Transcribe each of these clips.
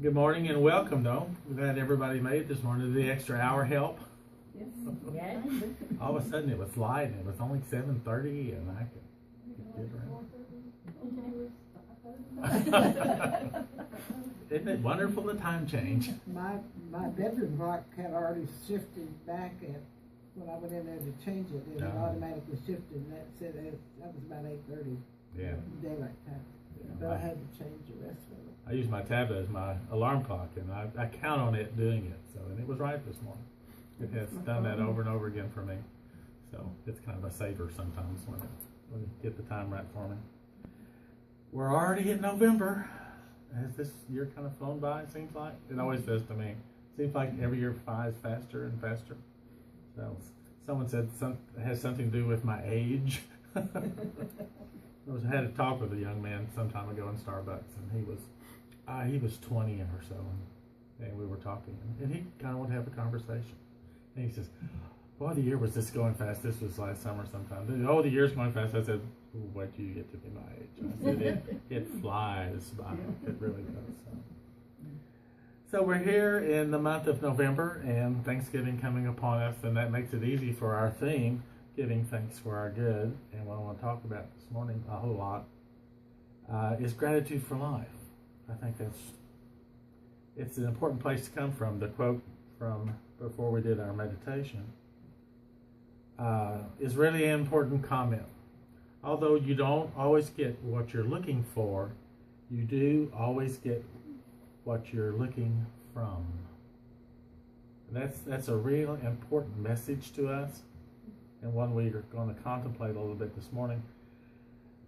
Good morning and welcome, though. We're glad everybody made it this morning. Did the extra hour help? Yes. Yes. All of a sudden it was light and it was only 7:30 and I could get around. Isn't it wonderful, the time change? My bedroom clock had already shifted back when I went in there to change it. It had automatically shifted, and that said that was about 8:30 Yeah. daylight time. But I had to change the rest of it. I use my tablet as my alarm clock, and I count on it doing it. So, and it was right this morning. It has done that over and over again for me. So it's kind of a saver sometimes when you get the time right for me. We're already in November. Has this year kind of flown by, it seems like? It always does to me. Seems like every year flies faster and faster. So someone said it has something to do with my age. I had a talk with a young man some time ago in Starbucks, and he was 20 or so, and we were talking, and he kind of wanted to have a conversation. And he says, "Boy, the year was just going fast. This was last summer sometime. Oh, the year's going fast." I said, "Wait till you get to be my age." I said, "It flies by. It really does." So we're here in the month of November, and Thanksgiving coming upon us, and that makes it easy for our theme, giving thanks for our good. And what I want to talk about this morning a whole lot is gratitude for life. I think it's an important place to come from. The quote from before we did our meditation is really an important comment. Although you don't always get what you're looking for, you do always get what you're looking from. That's a real important message to us, and one we're going to contemplate a little bit this morning.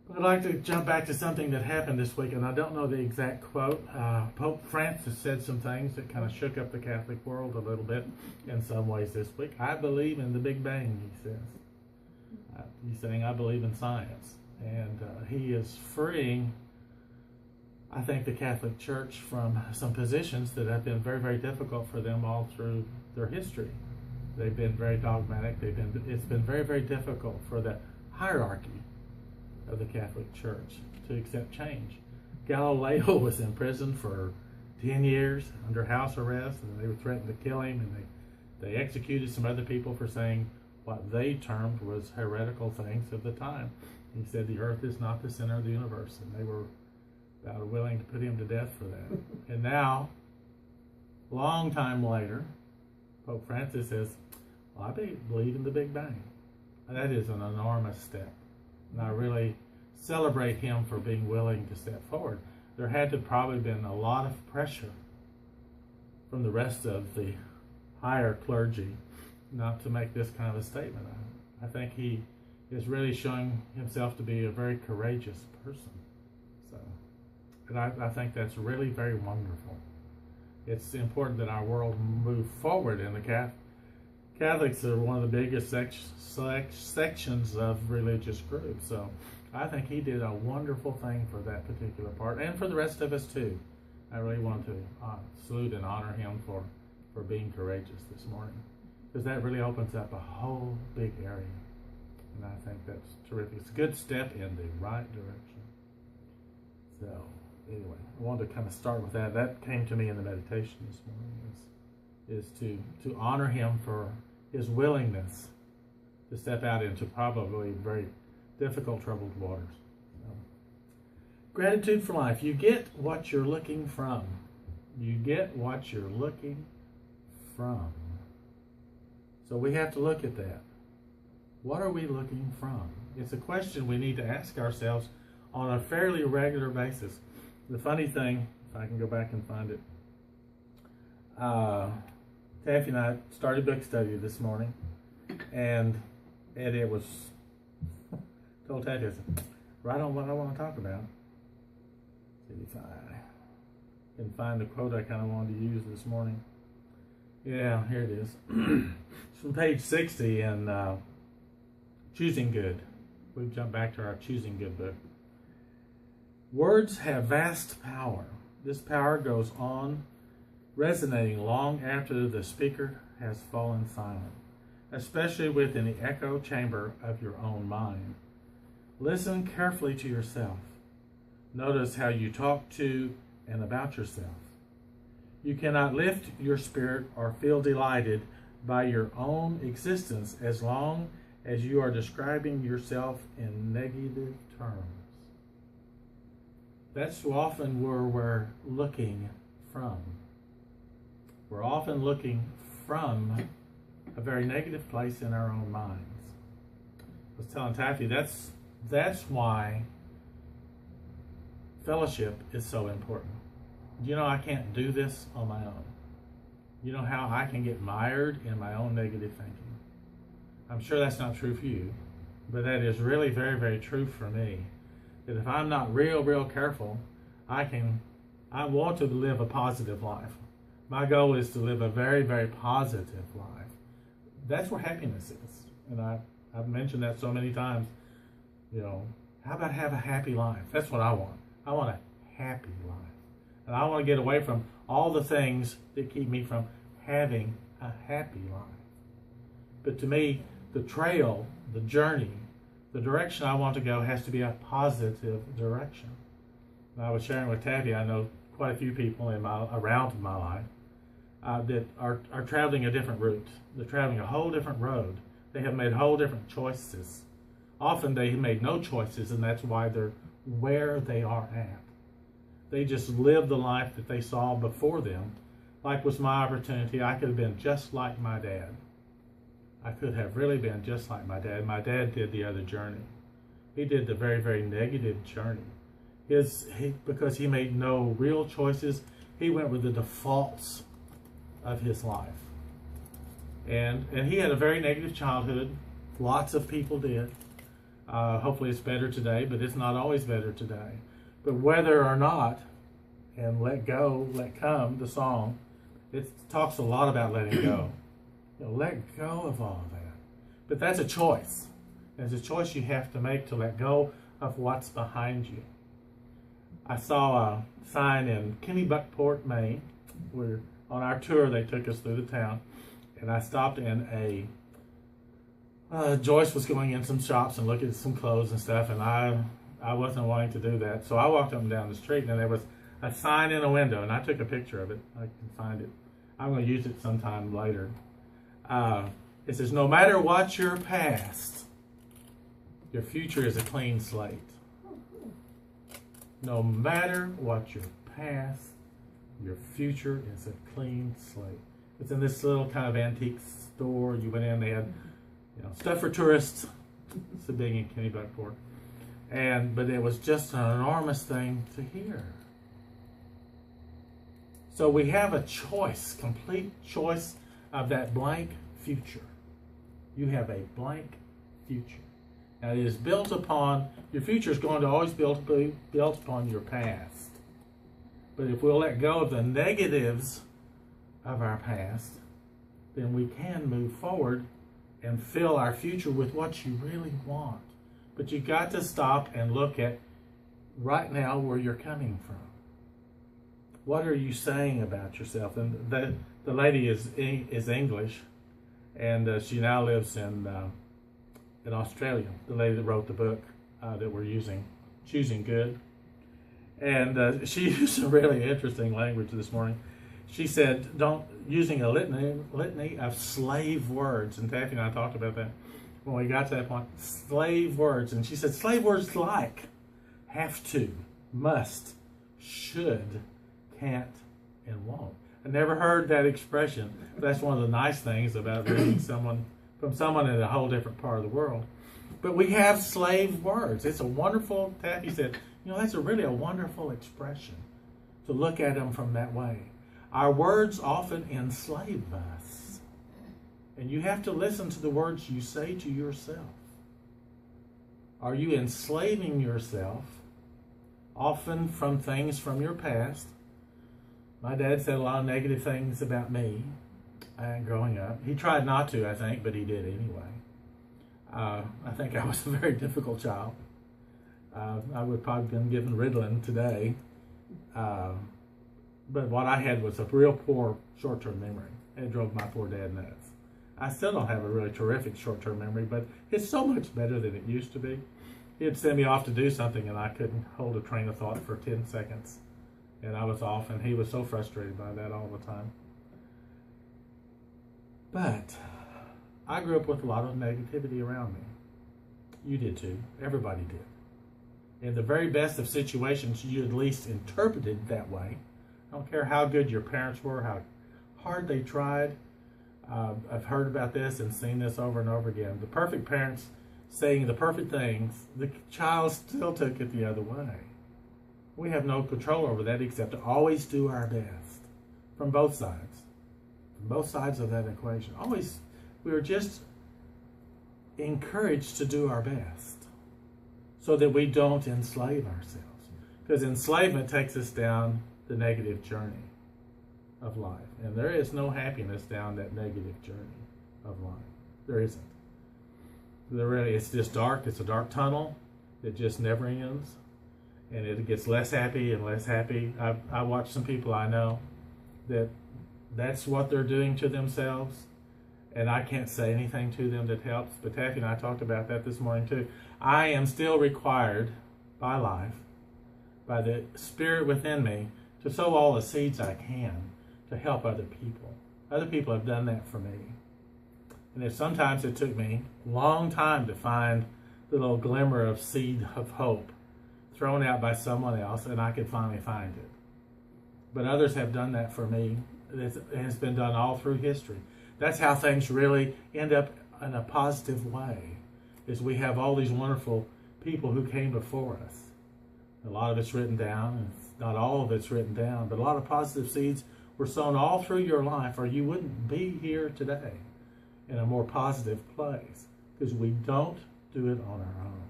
But I'd like to jump back to something that happened this week, and I don't know the exact quote. Pope Francis said some things that kind of shook up the Catholic world a little bit in some ways this week. I believe in the Big Bang, he says. He's saying, I believe in science. And he is freeing, I think, the Catholic Church from some positions that have been very, very difficult for them all through their history. They've been very dogmatic. It's been very, very difficult for the hierarchy of the Catholic Church to accept change. Galileo was in prison for 10 years under house arrest, and they were threatened to kill him, and they executed some other people for saying what they termed was heretical things of the time. He said the earth is not the center of the universe, and they were about willing to put him to death for that. And now, long time later, Pope Francis says, well, I believe in the Big Bang. And that is an enormous step. And I really celebrate him for being willing to step forward. There had to probably been a lot of pressure from the rest of the higher clergy not to make this kind of a statement. I think he is really showing himself to be a very courageous person. And I think that's really very wonderful. It's important that our world move forward, and the Catholics are one of the biggest sections of religious groups. So I think he did a wonderful thing for that particular part, and for the rest of us too. I really want to salute and honor him for being courageous this morning, because that really opens up a whole big area. And I think that's terrific. It's a good step in the right direction. So anyway, I wanted to kind of start with that. That came to me in the meditation this morning, is to honor him for his willingness to step out into probably very difficult, troubled waters. So, gratitude for life. You get what you're looking from. You get what you're looking from. So we have to look at that. What are we looking from? It's a question we need to ask ourselves on a fairly regular basis. The funny thing, if I can go back and find it, Taffy and I started book study this morning, and it was, told Taffy, I said, right on what I want to talk about. See if I can find the quote I kind of wanted to use this morning. Yeah, here it is. It's from page 60 in Choosing Good. We've jumped back to our Choosing Good book. Words have vast power. This power goes on resonating long after the speaker has fallen silent, especially within the echo chamber of your own mind. Listen carefully to yourself. Notice how you talk to and about yourself. You cannot lift your spirit or feel delighted by your own existence as long as you are describing yourself in negative terms. That's often where we're looking from. We're often looking from a very negative place in our own minds. I was telling Taffy, that's why fellowship is so important. You know, I can't do this on my own. You know how I can get mired in my own negative thinking. I'm sure that's not true for you, but that is really very, very true for me. That if I'm not real careful, I want to live a positive life. My goal is to live a very, very positive life. That's where happiness is. And I've mentioned that so many times. You know, how about have a happy life? That's what I want. I want a happy life. And I want to get away from all the things that keep me from having a happy life. But to me, the trail, the journey, the direction I want to go has to be a positive direction. And I was sharing with Taffy, I know quite a few people around my life that are traveling a different route. They're traveling a whole different road. They have made whole different choices. Often they made no choices, and that's why they're where they are at. They just lived the life that they saw before them. Like was my opportunity, I could have been just like my dad. I could have really been just like my dad. My dad did the other journey. He did the very, very negative journey. Because he made no real choices, he went with the defaults of his life. And he had a very negative childhood. Lots of people did. Hopefully it's better today, but it's not always better today. But whether or not, and let go, let come, the song, it talks a lot about letting go. You know, let go of all of that. But that's a choice. There's a choice you have to make to let go of what's behind you. I saw a sign in Kennebunkport, Maine, where on our tour they took us through the town, and I stopped in Joyce was going in some shops and looking at some clothes and stuff, and I wasn't wanting to do that. So I walked up and down the street, and there was a sign in a window, and I took a picture of it. I can find it. I'm going to use it sometime later. It says, no matter what your past, your future is a clean slate. No matter what your past, your future is a clean slate. It's in this little kind of antique store. You went in, they had stuff for tourists. It's a big in Kennebunkport. But it was just an enormous thing to hear. So we have a choice, complete choice of that blank future. You have a blank future. Now it is built upon, your future is going to always be built upon your past. But if we'll let go of the negatives of our past, then we can move forward and fill our future with what you really want. But you've got to stop and look at right now where you're coming from. What are you saying about yourself? And the lady is English, and she now lives in Australia. The lady that wrote the book that we're using, Choosing Good. And she used some really interesting language this morning. She said, using a litany of slave words. And Taffy and I talked about that when we got to that point. Slave words. And she said, slave words like have to, must, should, can't, and won't. I never heard that expression. That's one of the nice things about reading from someone in a whole different part of the world. But we have slave words. It's a wonderful, Taffy said, that's really a wonderful expression to look at them from that way. Our words often enslave us. And you have to listen to the words you say to yourself. Are you enslaving yourself often from things from your past? My dad said a lot of negative things about me growing up. He tried not to, I think, but he did anyway. I think I was a very difficult child. I would probably have been given Ritalin today. But what I had was a real poor short-term memory. It drove my poor dad nuts. I still don't have a really terrific short-term memory, but it's so much better than it used to be. He'd send me off to do something, and I couldn't hold a train of thought for 10 seconds. And I was off, and he was so frustrated by that all the time. But I grew up with a lot of negativity around me. You did too. Everybody did. In the very best of situations, you at least interpreted that way. I don't care how good your parents were, how hard they tried. I've heard about this and seen this over and over again. The perfect parents saying the perfect things, the child still took it the other way. We have no control over that except to always do our best from both sides. From both sides of that equation. Always, we are just encouraged to do our best so that we don't enslave ourselves. Because enslavement takes us down the negative journey of life. And there is no happiness down that negative journey of life. There isn't. It's just dark. It's a dark tunnel. It just never ends. And it gets less happy and less happy. I watch some people I know that's what they're doing to themselves. And I can't say anything to them that helps. But Taffy and I talked about that this morning too. I am still required by life, by the Spirit within me, to sow all the seeds I can to help other people. Other people have done that for me. And sometimes it took me a long time to find the little glimmer of seed of hope thrown out by someone else, and I could finally find it. But others have done that for me. It has been done all through history. That's how things really end up in a positive way, is we have all these wonderful people who came before us. A lot of it's written down, and not all of it's written down, but a lot of positive seeds were sown all through your life, or you wouldn't be here today in a more positive place, because we don't do it on our own.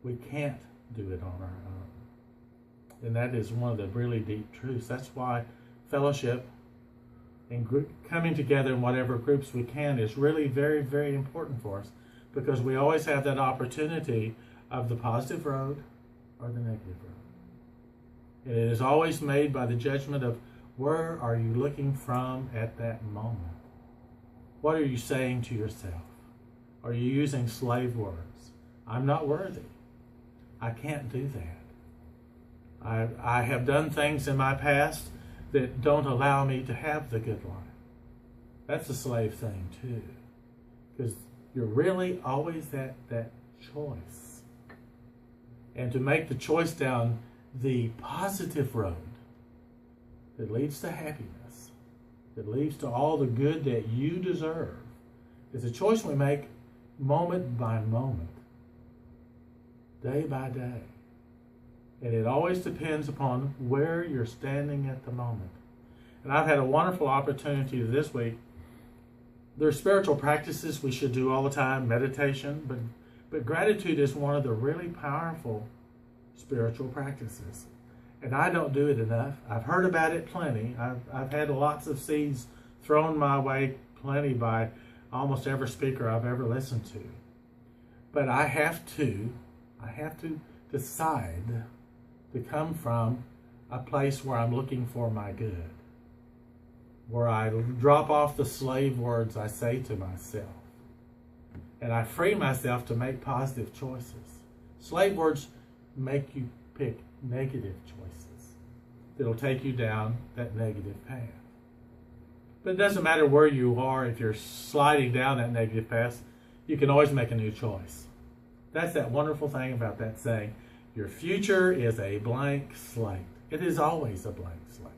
We can't do it on our own. And that is one of the really deep truths. That's why fellowship and coming together in whatever groups we can is really very, very important for us, because we always have that opportunity of the positive road or the negative road. And it is always made by the judgment of where are you looking from at that moment. What are you saying to yourself? Are you using slave words? I'm not worthy. I can't do that. I have done things in my past that don't allow me to have the good life. That's a slave thing too. Because you're really always that choice. And to make the choice down the positive road that leads to happiness, that leads to all the good that you deserve, is a choice we make moment by moment, day by day. And it always depends upon where you're standing at the moment. And I've had a wonderful opportunity this week. There are spiritual practices we should do all the time, meditation, but gratitude is one of the really powerful spiritual practices. And I don't do it enough. I've heard about it plenty. I've had lots of seeds thrown my way plenty by almost every speaker I've ever listened to. But I have to decide to come from a place where I'm looking for my good, where I drop off the slave words I say to myself, and I free myself to make positive choices. Slave words make you pick negative choices that'll take you down that negative path. But it doesn't matter where you are. If you're sliding down that negative path, you can always make a new choice. That's that wonderful thing about that saying, your future is a blank slate. It is always a blank slate.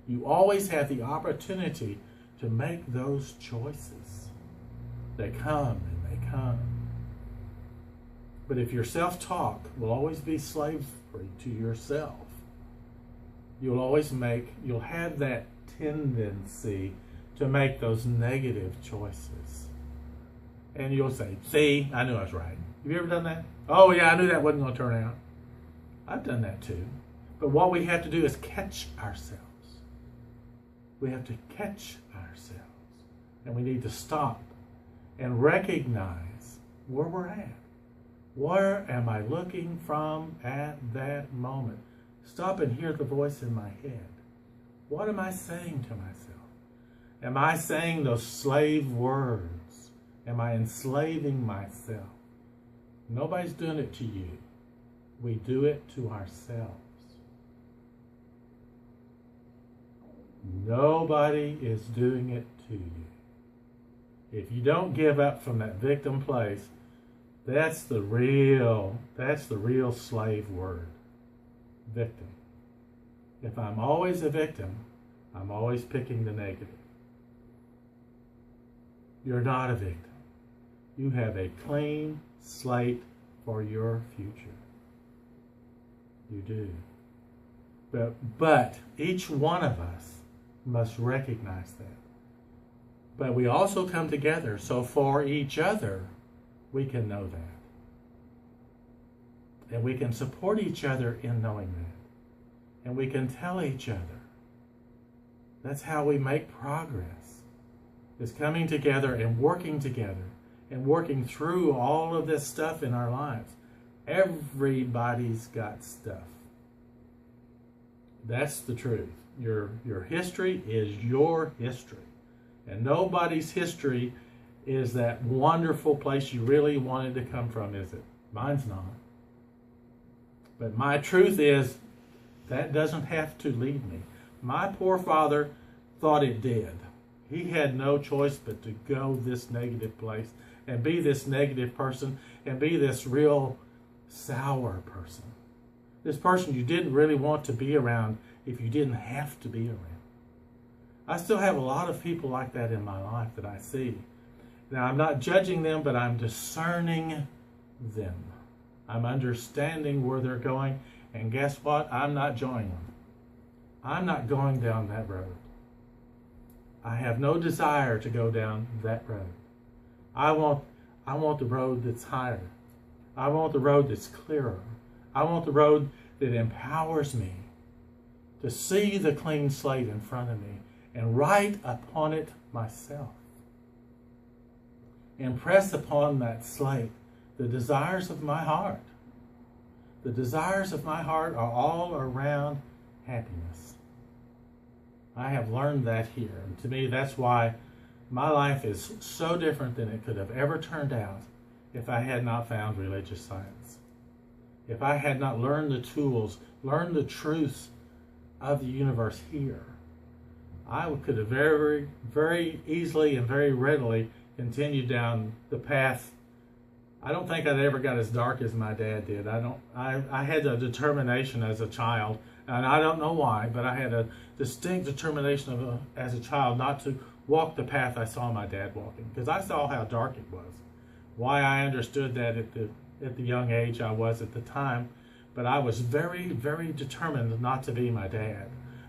You always have the opportunity to make those choices. They come and they come. But if your self-talk will always be slavery to yourself, you'll have that tendency to make those negative choices. And you'll say, see, I knew I was right. Have you ever done that? Oh yeah, I knew that wasn't going to turn out. I've done that too. But what we have to do is catch ourselves. We have to catch ourselves. And we need to stop and recognize where we're at. Where am I looking from at that moment? Stop and hear the voice in my head. What am I saying to myself? Am I saying those slave words? Am I enslaving myself? Nobody's doing it to you. We do it to ourselves. Nobody is doing it to you. If you don't give up from that victim place, that's the real slave word. Victim. If I'm always a victim, I'm always picking the negative. You're not a victim. You have a clean slate for your future. You do. But each one of us must recognize that. But we also come together so for each other we can know that. And we can support each other in knowing that. And we can tell each other. That's how we make progress. Is coming together and working through all of this stuff in our lives. Everybody's got stuff. That's the truth. Your history is your history. And nobody's history is that wonderful place you really wanted to come from, is it? Mine's not. But my truth is, that doesn't have to lead me. My poor father thought it did. He had no choice but to go this negative place and be this negative person and be this real sour person. This person you didn't really want to be around if you didn't have to be around. I still have a lot of people like that in my life that I see. Now, I'm not judging them, but I'm discerning them. I'm understanding where they're going, and guess what? I'm not joining them. I'm not going down that road. I have no desire to go down that road. I want the road that's higher. I want the road that's clearer. I want the road that empowers me to see the clean slate in front of me and write upon it myself. Impress upon that slate the desires of my heart. The desires of my heart are all around happiness. I have learned that here. And to me, that's why my life is so different than it could have ever turned out if I had not found religious science. If I had not learned the tools, learned the truths of the universe here, I could have very, very easily and very readily continued down the path. I don't think I'd ever got as dark as my dad did. I had a determination as a child, and I don't know why, but I had a distinct determination as a child not to walk the path I saw my dad walking, because I saw how dark it was. Why I understood that at the young age I was at the time, but I was very, very determined not to be my dad.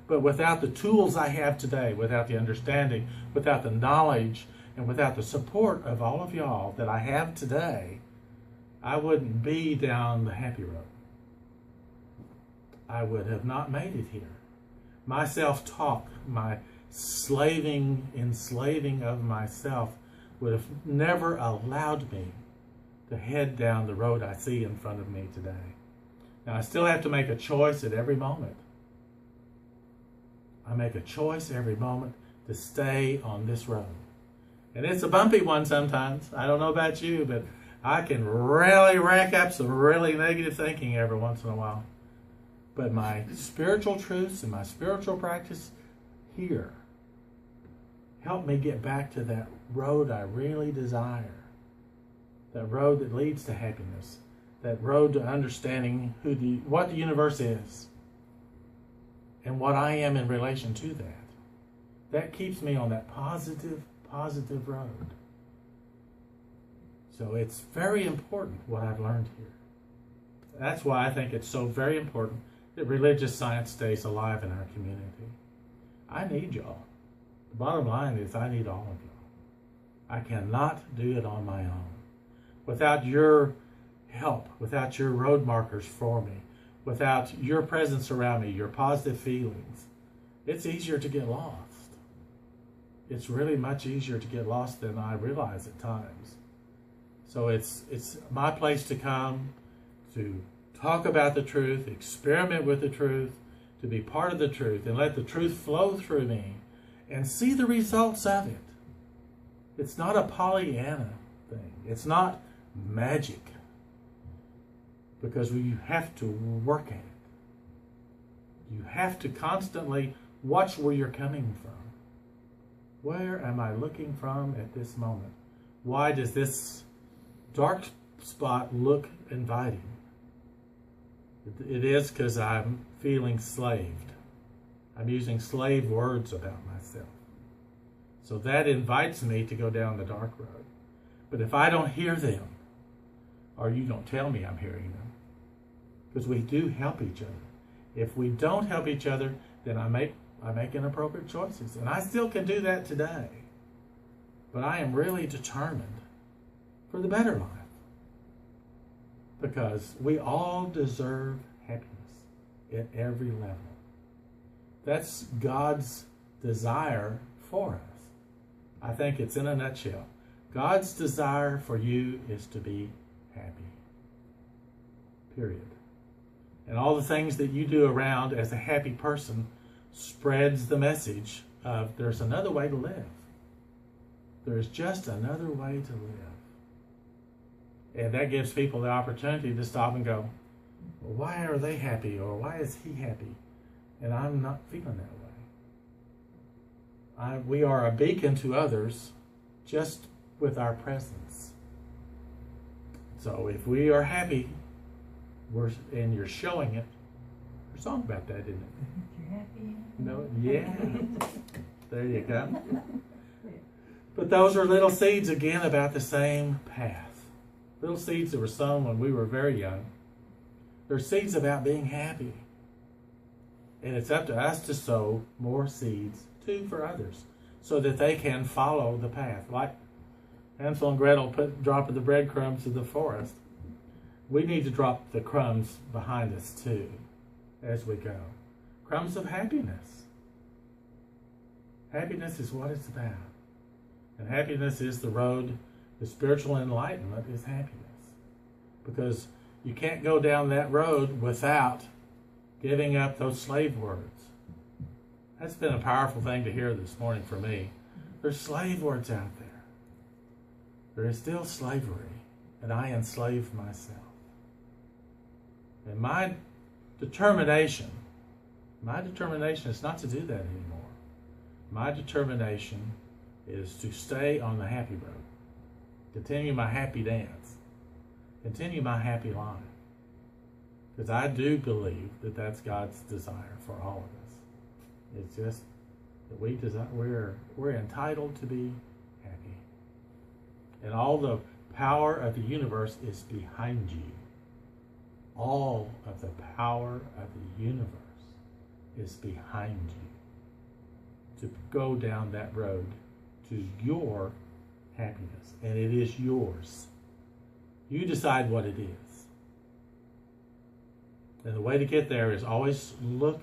But without the tools I have today, without the understanding, without the knowledge, and without the support of all of y'all that I have today, I wouldn't be down the happy road. I would have not made it here. My self-talk, my enslaving of myself would have never allowed me to head down the road I see in front of me today. Now, I still have to make a choice at every moment. I make a choice every moment to stay on this road. And it's a bumpy one sometimes. I don't know about you, but I can really rack up some really negative thinking every once in a while. But my spiritual truths and my spiritual practice here help me get back to that road I really desire. That road that leads to happiness. That road to understanding what the universe is and what I am in relation to that. That keeps me on that positive road. So it's very important what I've learned here. That's why I think it's so very important that religious science stays alive in our community. I need y'all. The bottom line is I need all of y'all. I cannot do it on my own. Without your help, without your road markers for me, without your presence around me, your positive feelings, it's easier to get lost. It's really much easier to get lost than I realize at times. So it's my place to come, to talk about the truth, experiment with the truth, to be part of the truth, and let the truth flow through me and see the results of it. It's not a Pollyanna thing. It's not magic, because you have to work at it. You have to constantly Watch where you're coming from. Where am I looking from at this moment? Why does this dark spot look inviting? It is because I'm feeling slaved. I'm using slave words about myself. So that invites me to go down the dark road. But if I don't hear them, or you don't tell me I'm hearing them, because we do help each other. If we don't help each other, then I make inappropriate choices. And I still can do that today. But I am really determined for the better life. Because we all deserve happiness at every level. That's God's desire for us. I think it's in a nutshell. God's desire for you is to be happy. Period. And all the things that you do around as a happy person spreads the message of there's another way to live. There's just another way to live. And that gives people the opportunity to stop and go, well, why are they happy? Or why is he happy? And I'm not feeling that way. We are a beacon to others just with our presence. So if we are happy, and you're showing it, there's a song about that, isn't it? You're happy? No, yeah. There you go. But those are little seeds again about the same path. Little seeds that were sown when we were very young. They're seeds about being happy. And it's up to us to sow more seeds too for others so that they can follow the path. Like Hansel and Gretel dropping the breadcrumbs in the forest. We need to drop the crumbs behind us too as we go. Crumbs of happiness. Happiness is what it's about. And happiness is the road. The spiritual enlightenment is happiness. Because you can't go down that road without giving up those slave words. That's been a powerful thing to hear this morning for me. There's slave words out there. There is still slavery, and I enslave myself. And my determination is not to do that anymore. My determination is to stay on the happy road. Continue my happy dance. Continue my happy life. Because I do believe that that's God's desire for all of us. It's just that we're entitled to be happy. And all the power of the universe is behind you. All of the power of the universe is behind you to go down that road to your happiness. And it is yours. You decide what it is. And the way to get there is always look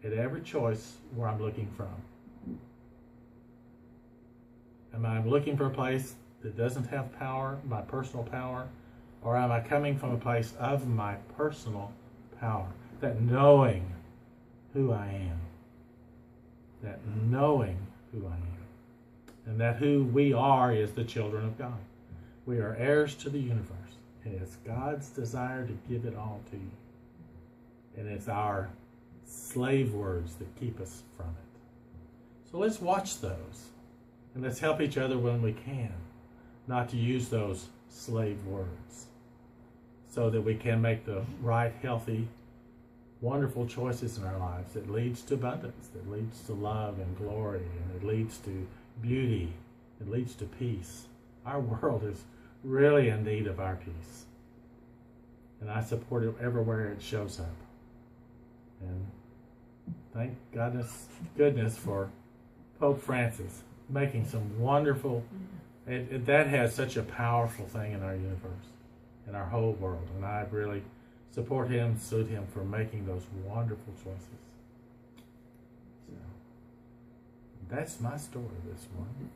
at every choice where I'm looking from. Am I looking for a place that doesn't have power, my personal power? Or am I coming from a place of my personal power? That knowing who I am. That knowing who I am. And that who we are is the children of God. We are heirs to the universe. And it's God's desire to give it all to you. And it's our slave words that keep us from it. So let's watch those. And let's help each other when we can. Not to use those slave words. So that we can make the right, healthy, wonderful choices in our lives that leads to abundance, that leads to love and glory, and it leads to beauty, it leads to peace. Our world is really in need of our peace. And I support it everywhere it shows up. And thank goodness for Pope Francis making some wonderful, that has such a powerful thing in our universe, in our whole world. And I really support him, salute him for making those wonderful choices. So, that's my story this morning.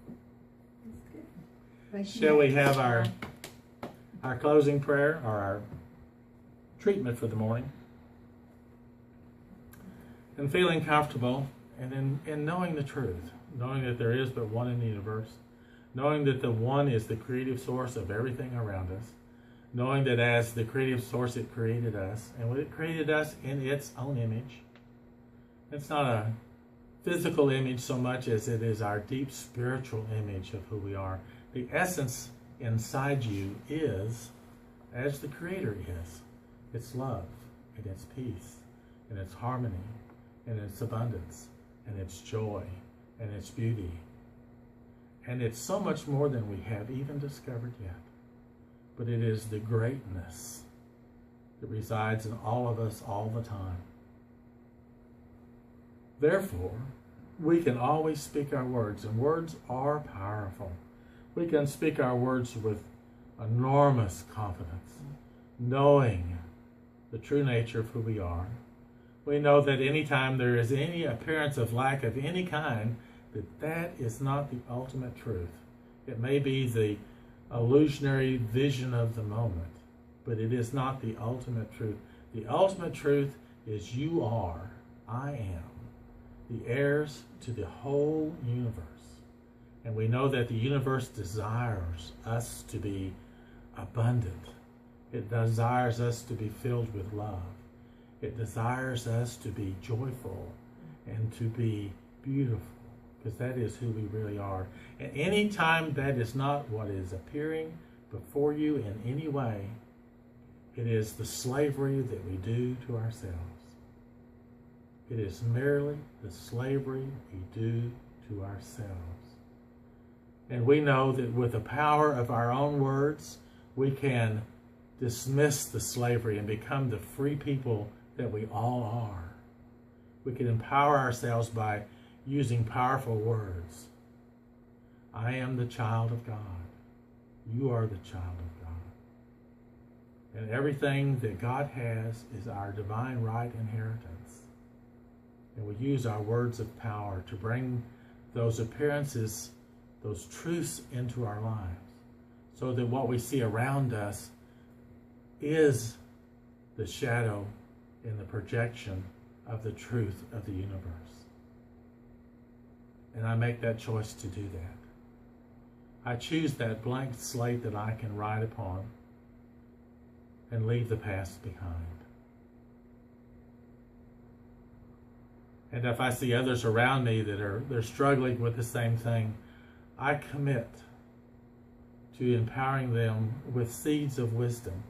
Shall we have our closing prayer, or our treatment for the morning? And feeling comfortable, and in knowing the truth, knowing that there is but one in the universe, knowing that the one is the creative source of everything around us, knowing that as the creative source it created us, and it created us in its own image. It's not physical image so much as it is our deep spiritual image of who we are. The essence inside you is as the Creator is. It's love, and it's peace, and it's harmony, and it's abundance, and it's joy, and it's beauty. And it's so much more than we have even discovered yet. But it is the greatness that resides in all of us all the time. Therefore, we can always speak our words, and words are powerful. We can speak our words with enormous confidence, knowing the true nature of who we are. We know that anytime there is any appearance of lack of any kind, that is not the ultimate truth. It may be the illusionary vision of the moment, but it is not the ultimate truth. The ultimate truth is you are, I am, the heirs to the whole universe. And we know that the universe desires us to be abundant. It desires us to be filled with love. It desires us to be joyful and to be beautiful, because that is who we really are. And any time that is not what is appearing before you in any way, it is the slavery that we do to ourselves. It is merely the slavery we do to ourselves. And we know that with the power of our own words, we can dismiss the slavery and become the free people that we all are. We can empower ourselves by using powerful words. I am the child of God. You are the child of God. And everything that God has is our divine right inheritance. And we use our words of power to bring those appearances, those truths into our lives, so that what we see around us is the shadow and the projection of the truth of the universe. And I make that choice to do that. I choose that blank slate that I can write upon and leave the past behind. And if I see others around me that they're struggling with the same thing, I commit to empowering them with seeds of wisdom,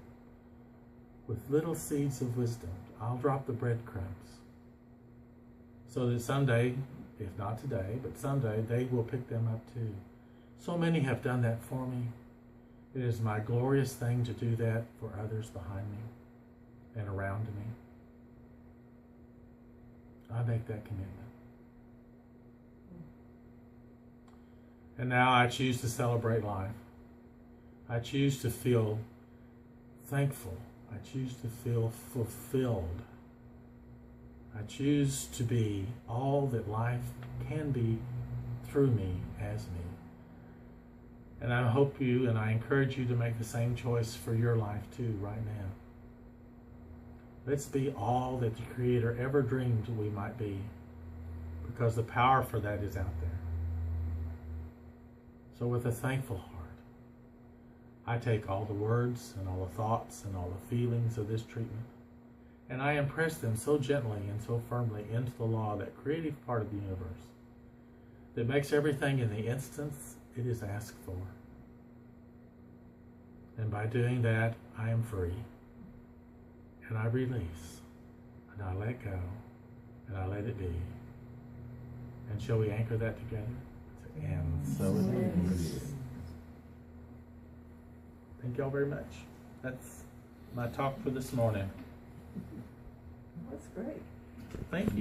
with little seeds of wisdom. I'll drop the breadcrumbs so that someday, if not today, but someday, they will pick them up too. So many have done that for me. It is my glorious thing to do that for others behind me and around me. I make that commitment. And now I choose to celebrate life. I choose to feel thankful. I choose to feel fulfilled. I choose to be all that life can be through me, as me. And I hope you and I encourage you to make the same choice for your life too right now. Let's be all that the Creator ever dreamed we might be, because the power for that is out there. So with a thankful heart, I take all the words and all the thoughts and all the feelings of this treatment, and I impress them so gently and so firmly into the law, that creative part of the universe that makes everything in the instance it is asked for. And by doing that, I am free, and I release, and I let go, and I let it be. And shall we anchor that together? And so it is. Thank y'all very much. That's my talk for this morning. That's great. Thank you.